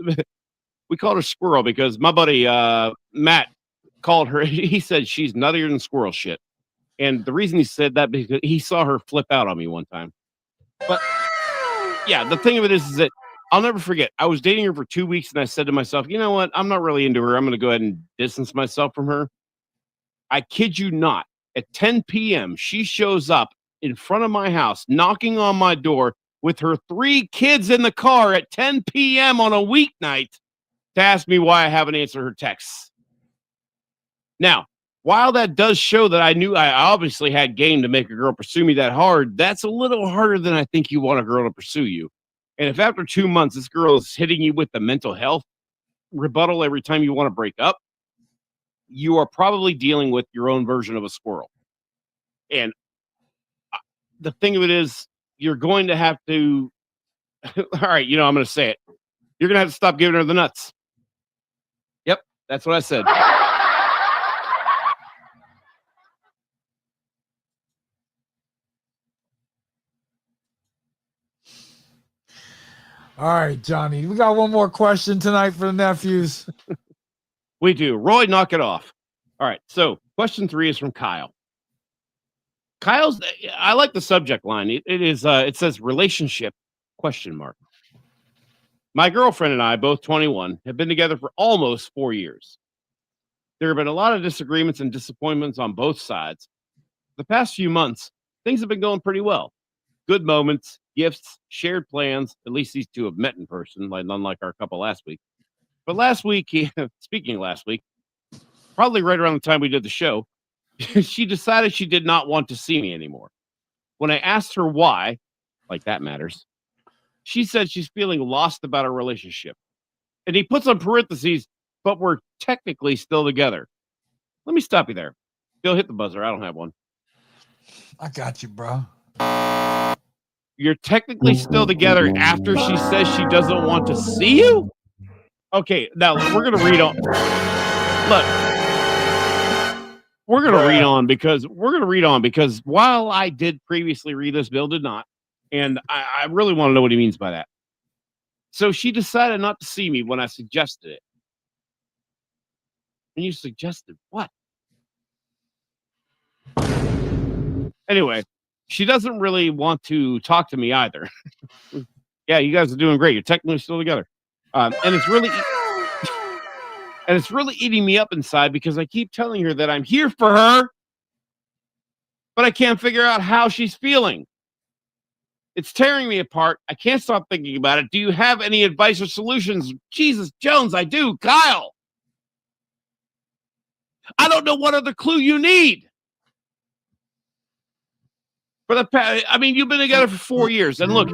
my buddy Matt called her. He said she's nuttier than squirrel shit, and the reason he said that because he saw her flip out on me one time. But yeah, the thing of it is that I'll never forget. I was dating her for 2 weeks, and I said to myself, you know what? I'm not really into her. I'm going to go ahead and distance myself from her. I kid you not. At 10 p.m., she shows up in front of my house, knocking on my door with her 3 kids in the car at 10 p.m. on a weeknight to ask me why I haven't answered her texts. Now, while that does show that I knew I obviously had game to make a girl pursue me that hard, that's a little harder than I think you want a girl to pursue you. And if after 2 months, this girl is hitting you with the mental health rebuttal every time you want to break up, you are probably dealing with your own version of a squirrel. And the thing of it is, you're going to have to, all right, I'm going to say it. You're going to have to stop giving her the nuts. Yep, that's what I said. All right, Johnny, we got one more question tonight for the nephews. We do. Roy, knock it off. All right, so question 3 is from Kyle. I like the subject line. It says relationship ? My girlfriend and I, both 21, have been together for almost 4 years. There have been a lot of disagreements and disappointments on both sides. The past few months, things have been going pretty well. Good moments, gifts, shared plans. At least these two have met in person, like unlike our couple last week. But last week, speaking of last week, probably right around the time we did the show, she decided she did not want to see me anymore. When I asked her why, like that matters, she said she's feeling lost about our relationship. And he puts on parentheses, but we're technically still together. Let me stop you there. Bill, hit the buzzer. I don't have one. I got you, bro. You're technically still together after she says she doesn't want to see you? Okay, now we're going to read on. Look, we're going to read on because while I did previously read this, Bill did not. And I really want to know what he means by that. So she decided not to see me when I suggested it. And you suggested what? Anyway, she doesn't really want to talk to me either. Yeah, you guys are doing great. You're technically still together. And it's really eating me up inside because I keep telling her that I'm here for her, but I can't figure out how she's feeling. It's tearing me apart. I can't stop thinking about it. Do you have any advice or solutions? Jesus Jones, I do. Kyle. I don't know what other clue you need. You've been together for 4 years. And look,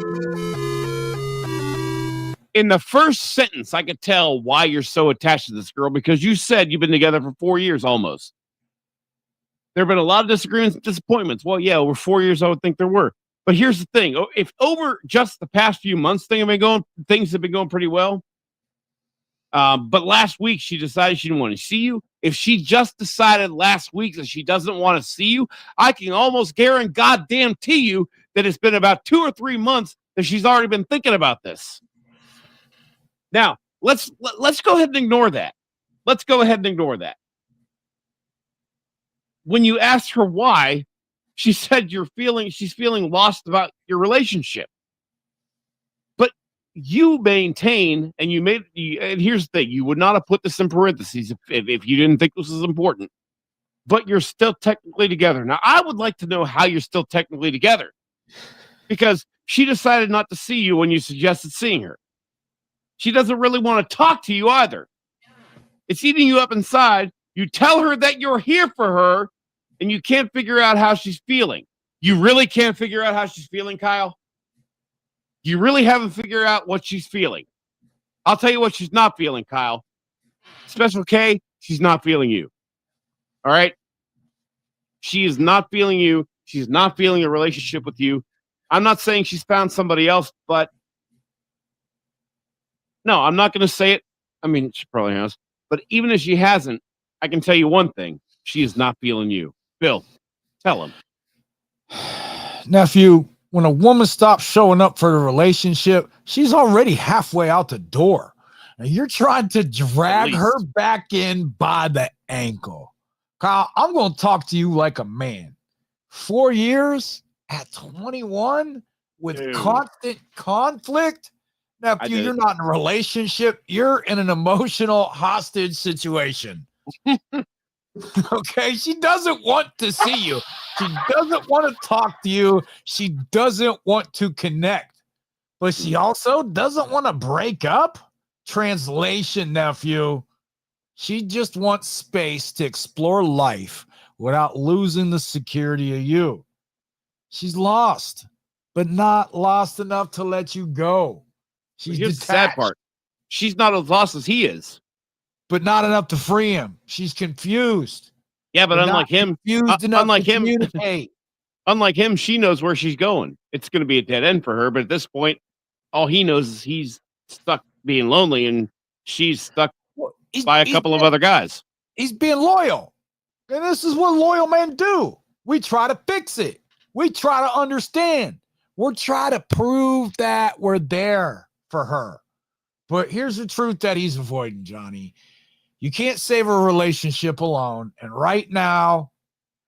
in the first sentence, I could tell why you're so attached to this girl because you said you've been together for 4 years almost. There have been a lot of disagreements and disappointments. Well, yeah, over 4 years, I would think there were. But here's the thing. If over just the past few months things have been going pretty well. But last week, she decided she didn't want to see you. If she just decided last week that she doesn't want to see you, I can almost guarantee you that it's been about 2 or 3 months that she's already been thinking about this. Now, let's go ahead and ignore that. When you asked her why, she said she's feeling lost about your relationship. But you maintain, and and here's the thing, you would not have put this in parentheses if you didn't think this was important. But you're still technically together. Now, I would like to know how you're still technically together. Because she decided not to see you when you suggested seeing her. She doesn't really want to talk to you either. It's eating you up inside. You tell her that you're here for her, and you can't figure out how she's feeling. You really can't figure out how she's feeling, Kyle? You really haven't figured out what she's feeling. I'll tell you what she's not feeling, Kyle. Special K, she's not feeling you. All right? She is not feeling you. She's not feeling a relationship with you. I'm not saying she's found somebody else, but no, I'm not going to say it. I mean, she probably has. But even if she hasn't, I can tell you one thing. She is not feeling you. Bill, tell him. Nephew, when a woman stops showing up for the relationship, she's already halfway out the door. And you're trying to drag her back in by the ankle. Kyle, I'm going to talk to you like a man. 4 years at 21 with constant conflict? Nephew, you're not in a relationship. You're in an emotional hostage situation. Okay? She doesn't want to see you. She doesn't want to talk to you. She doesn't want to connect. But she also doesn't want to break up. Translation, nephew. She just wants space to explore life without losing the security of you. She's lost, but not lost enough to let you go. She's Here's the sad part. She's not as lost as he is. But not enough to free him. She's confused. Yeah, but unlike him, communicate. Unlike him, she knows where she's going. It's going to be a dead end for her. But at this point, all he knows is he's stuck being lonely, and she's stuck by a couple of other guys. He's being loyal. And this is what loyal men do. We try to fix it. We try to understand. We're trying to prove that we're there for her. But here's the truth that he's avoiding, Johnny. You can't save a relationship alone. And right now,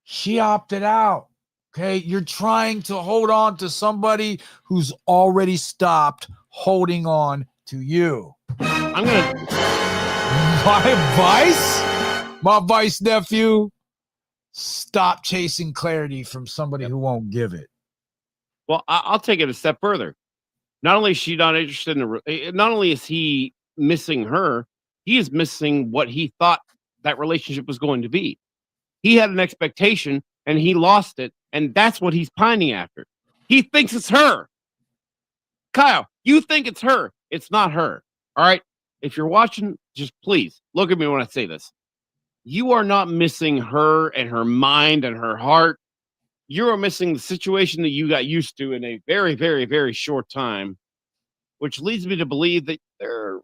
she opted out. Okay? You're trying to hold on to somebody who's already stopped holding on to you. I'm going to... My advice? My advice, nephew, stop chasing clarity from somebody who won't give it. Well, I'll take it a step further. Not only is she not interested not only is he missing her, he is missing what he thought that relationship was going to be. He had an expectation and he lost it, and that's what he's pining after. He thinks it's her. Kyle, you think it's her. It's not her. All right? If you're watching, just please look at me when I say this. You are not missing her and her mind and her heart. You are missing the situation that you got used to in a very, very, very short time, which leads me to believe that there are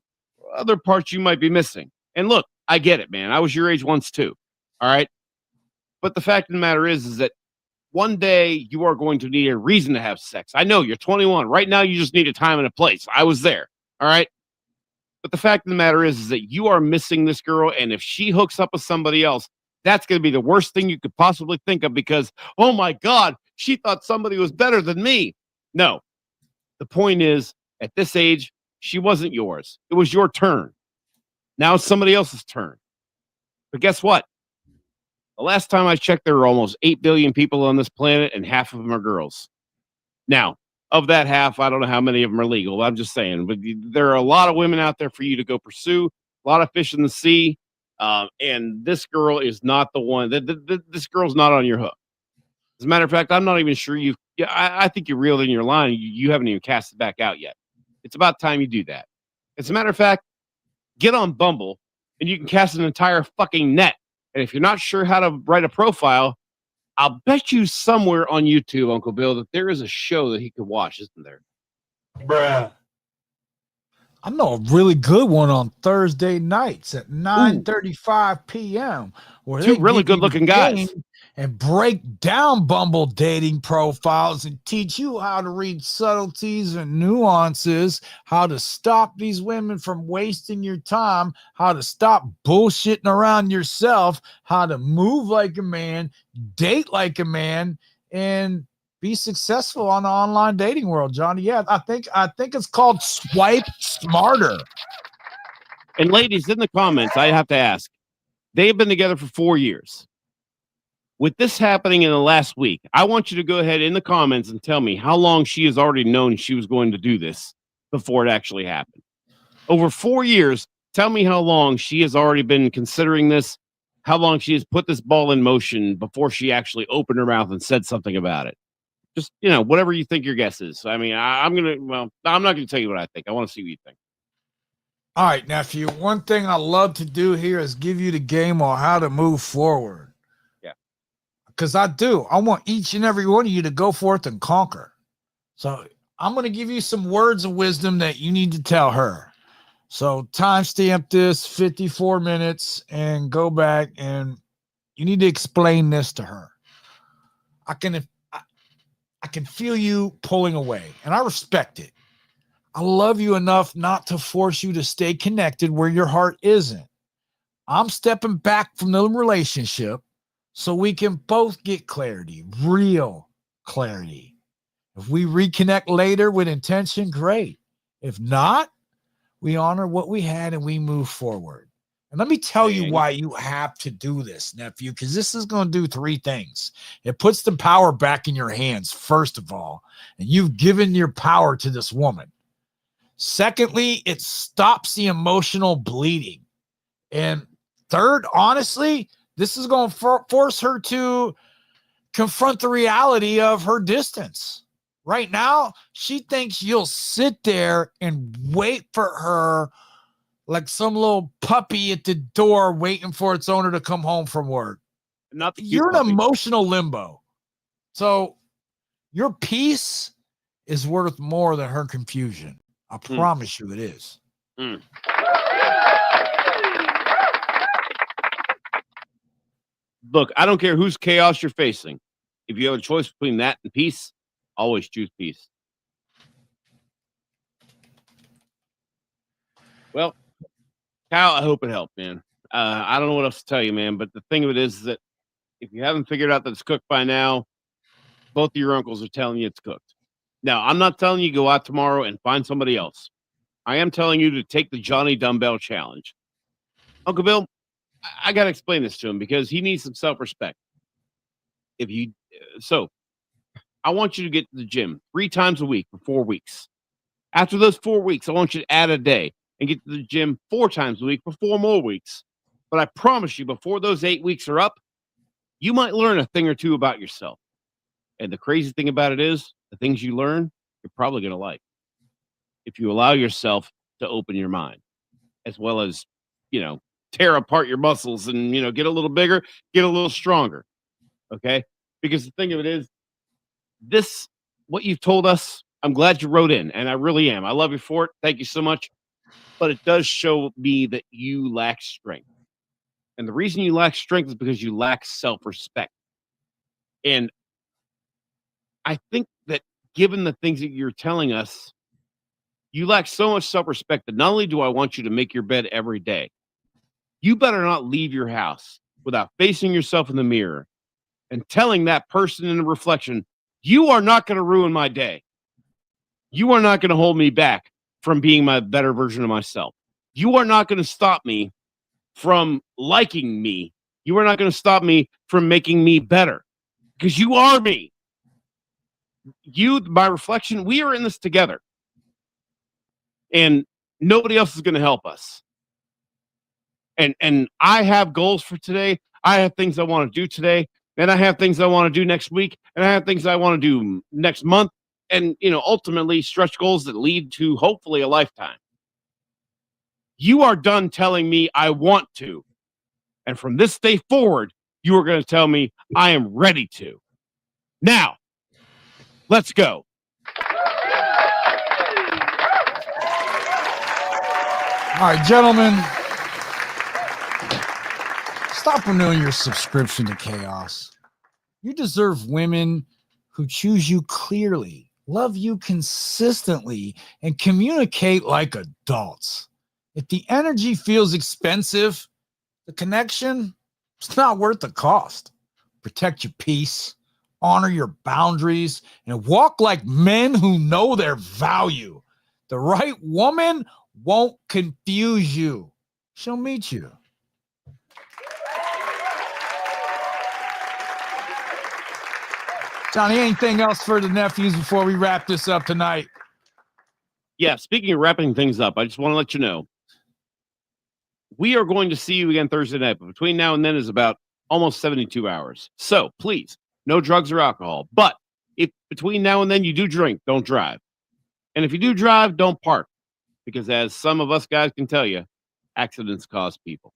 other parts you might be missing. And look, I get it, man. I was your age once too. All right. But the fact of the matter is that one day you are going to need a reason to have sex. I know you're 21. Right now, you just need a time and a place. I was there. All right. But the fact of the matter is that you are missing this girl. And if she hooks up with somebody else, that's going to be the worst thing you could possibly think of because, oh my God, she thought somebody was better than me. No. The point is, at this age, she wasn't yours. It was your turn. Now it's somebody else's turn. But guess what? The last time I checked, there were almost 8 billion people on this planet, and half of them are girls. Now, of that half, I don't know how many of them are legal. I'm just saying. But there are a lot of women out there for you to go pursue, a lot of fish in the sea. And this girl is not the one. This girl's not on your hook. As a matter of fact, I'm not even sure you. Yeah, I think you reeled in your line. You haven't even cast it back out yet. It's about time you do that. As a matter of fact, get on Bumble, and you can cast an entire fucking net. And if you're not sure how to write a profile, I'll bet you somewhere on YouTube, Uncle Bill, that there is a show that he could watch, isn't there? Bruh. I know a really good one on Thursday nights at 9:35 p.m. where Two they really give you good-looking the guys. game and break down Bumble dating profiles and teach you how to read subtleties and nuances, how to stop these women from wasting your time, how to stop bullshitting around yourself, how to move like a man, date like a man, and be successful on the online dating world, Johnny. Yeah, I think it's called Swipe Smarter. And ladies, in the comments, I have to ask, they've been together for 4 years. With this happening in the last week, I want you to go ahead in the comments and tell me how long she has already known she was going to do this before it actually happened. Over 4 years, tell me how long she has already been considering this, how long she has put this ball in motion before she actually opened her mouth and said something about it. Just, whatever you think your guess is. I mean, I'm not going to tell you what I think. I want to see what you think. All right, nephew. One thing I love to do here is give you the game on how to move forward. Yeah. Because I do. I want each and every one of you to go forth and conquer. So I'm going to give you some words of wisdom that you need to tell her. So timestamp this 54 minutes and go back and you need to explain this to her. I can feel you pulling away, and I respect it. I love you enough not to force you to stay connected where your heart isn't. I'm stepping back from the relationship so we can both get clarity, real clarity. If we reconnect later with intention, great. If not, we honor what we had and we move forward. And let me tell you why you have to do this, nephew, because this is going to do 3 things. It puts the power back in your hands, first of all, and you've given your power to this woman. Secondly, it stops the emotional bleeding. And third, honestly, this is going to force her to confront the reality of her distance. Right now, she thinks you'll sit there and wait for her like some little puppy at the door waiting for its owner to come home from work. You're in emotional limbo. So your peace is worth more than her confusion. I promise you it is. Look, I don't care whose chaos you're facing. If you have a choice between that and peace, always choose peace. Well, Kyle, I hope it helped, man. I don't know what else to tell you, man, but the thing of it is that if you haven't figured out that it's cooked by now, both of your uncles are telling you it's cooked. Now, I'm not telling you go out tomorrow and find somebody else. I am telling you to take the Johnny Dumbbell Challenge. Uncle Bill, I got to explain this to him because he needs some self-respect. So I want you to get to the gym 3 times a week for 4 weeks. After those 4 weeks, I want you to add a day and get to the gym 4 times a week for 4 more weeks. But I promise you, before those 8 weeks are up, you might learn a thing or two about yourself. And the crazy thing about it is, the things you learn, you're probably going to like if you allow yourself to open your mind, as well as, tear apart your muscles and, get a little bigger, get a little stronger. Okay? Because the thing of it is, what you've told us, I'm glad you wrote in, and I really am. I love you for it. Thank you so much. But it does show me that you lack strength. And the reason you lack strength is because you lack self-respect. And I think that given the things that you're telling us, you lack so much self-respect that not only do I want you to make your bed every day, you better not leave your house without facing yourself in the mirror and telling that person in the reflection, you are not going to ruin my day. You are not going to hold me back from being my better version of myself. You are not going to stop me from liking me. You are not going to stop me from making me better because you are me. You, my reflection, we are in this together. And nobody else is going to help us. And I have goals for today. I have things I want to do today. And I have things I want to do next week. And I have things I want to do next month. And, ultimately stretch goals that lead to hopefully a lifetime. You are done telling me I want to. And from this day forward, you are going to tell me I am ready to. Now, let's go. All right, gentlemen, stop renewing your subscription to chaos. You deserve women who choose you clearly, love you consistently, and communicate like adults. If the energy feels expensive, the connection, it's not worth the cost. Protect your peace, honor your boundaries, and walk like men who know their value. The right woman won't confuse you. She'll meet you. Johnny, anything else for the nephews before we wrap this up tonight? Yeah, speaking of wrapping things up, I just want to let you know, we are going to see you again Thursday night, but between now and then is about almost 72 hours. So please, no drugs or alcohol. But if between now and then you do drink, don't drive. And if you do drive, don't park. Because as some of us guys can tell you, accidents cause people.